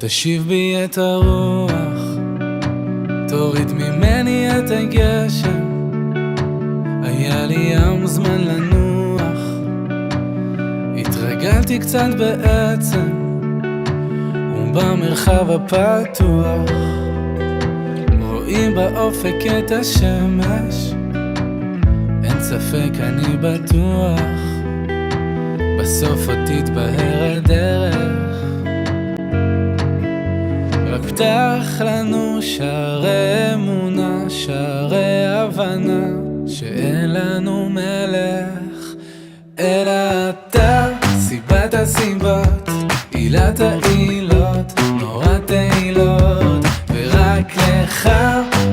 תשיב בי את הרוח, תוריד ממני את הגשם. היה לי ים זמן לנוח, התרגלתי קצת בעצם, ובמרחב הפתוח רואים באופק את השמש. אין ספק, אני בטוח, בסוף עוד תתבהר הדרך. רק פתח לנו שערי אמונה, שערי הבנה, שאין לנו מלך אלא אתה. סיבת הסיבות, עילת העילות, נורא תהילות, ורק לך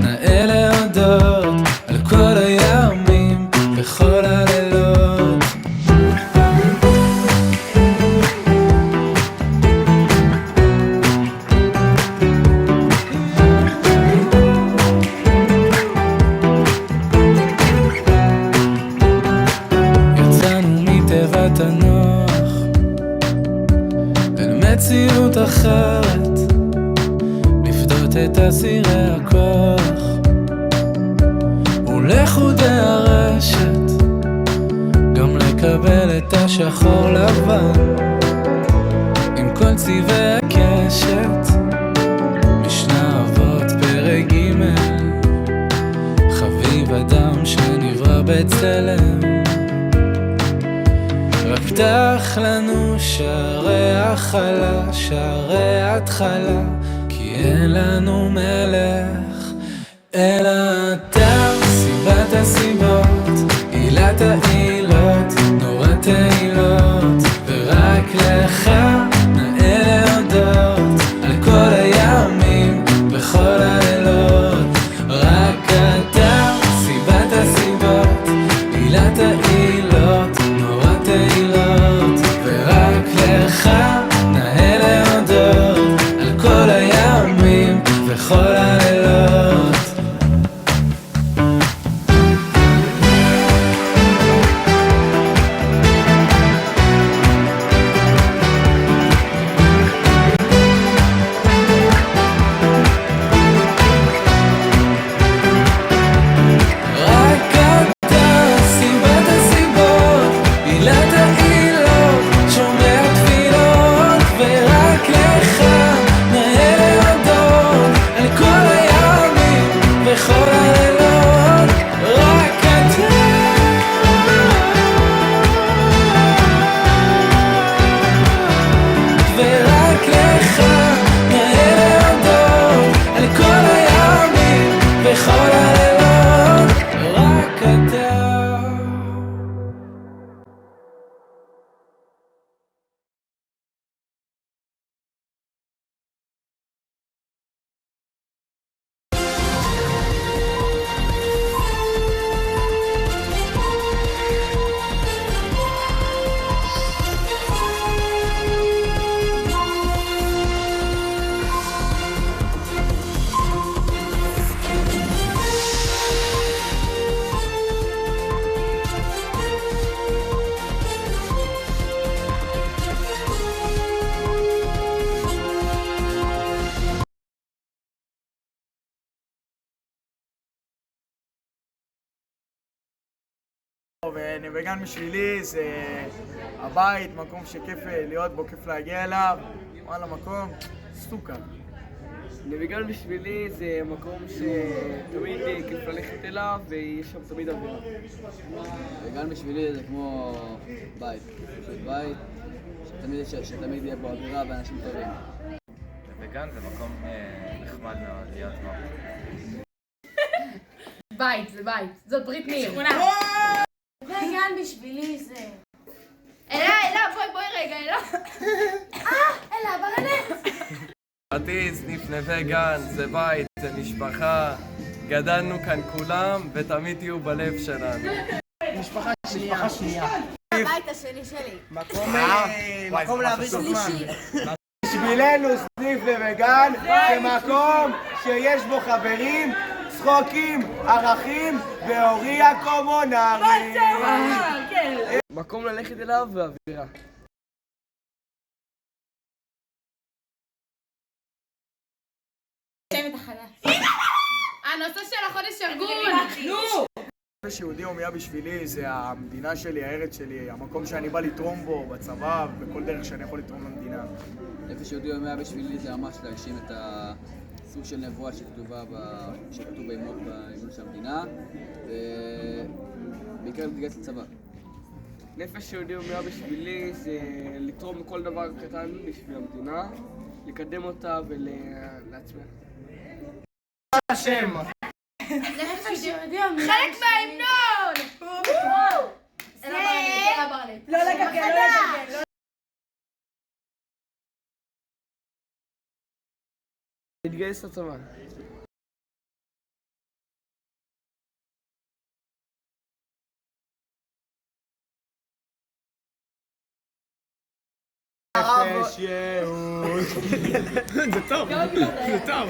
נאה להודות על כל הימים וכל הלילות. יצאנו מתיבת הנוח אל מציאות אחרת, לפדות את אסירי הכוח ולחודי הרשת, גם לקבל את השחור לבן עם כל צבעי הקשת. משנה אבות פרק ג', חביב אדם שנברא בצלם. רק פתח לנו שערי החלה, שערי התחלה, כי אין לנו מלך אלא אתה. סיבת הסיבות, עילת העילות, נורא תהילות, ורק לך נאה להודות על כל הימים וכל הלילות. רק אתה. סיבת הסיבות, עילת העילות, נורא תהילות, ורק לך נאה להודות על כל הימים וכל הלילות. ונווה גן בשבילי זה הבית, מקום שכיף להיות בו, כיף להגיע אליו. וואלה, מקום סוכר. נווה גן בשבילי זה מקום שתמיד כיף ללכת אליו ויש שם תמיד אווירה. נווה גן בשבילי זה כמו בית, פשוט בית שתמיד יהיה בו אווירה ואנשים טובים. נווה גן זה מקום נחמד מאוד להיות בו. בית, זה בית. זאת ברית ניר. נווה גן בשבילי זה... אלה, בואי רגע, אלה. אלה, ברנס! אותי סניף נווה גן, זה בית, זה משפחה, גדלנו כאן כולם ותמיד תהיו בלב שלנו. משפחה שנייה. הבית השני שלי. מקום להביא שלישי. בשבילנו סניף נווה גן זה מקום שיש בו חברים, צחוקים, ערכים והוריה קומונרי. מקום ללכת אליו ואווירה. השבט החדש. הנושא של החודש ארגון. נו! נפש יהודי הומייה בשבילי זה המדינה שלי, הארץ שלי, המקום שאני בא לתרום בו, בצבא, בכל דרך שאני יכול לתרום למדינה. נפש יהודי הומייה בשבילי זה ממש להגשים את הסוג של נבואה שכתוב באמות באמון של המדינה, ובעיקר להתגייס לצבא. נפש יהודי הומייה בשבילי זה לתרום בכל דבר קטן בשביל המדינה, לקדם אותה ולהצמיח. נפש יהודי הומייה. חלק מההמנון! אלה ברנט. לא לגגל. להתגייס לצבא. נפש יהודי. זה טוב.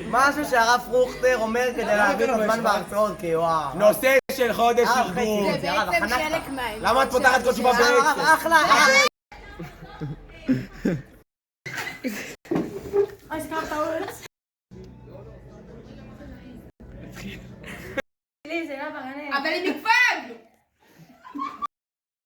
משהו שהרב פרוכטר אומר כדי להעביר את הזמן בהרצאות, כי וואו. נושא של חודש ארגון. ארגון. זה בעצם חלק מהעניין. למה את פותחת כל תשובה בעצם? אחלה. הזכרת טעות. אבל היא נקפג!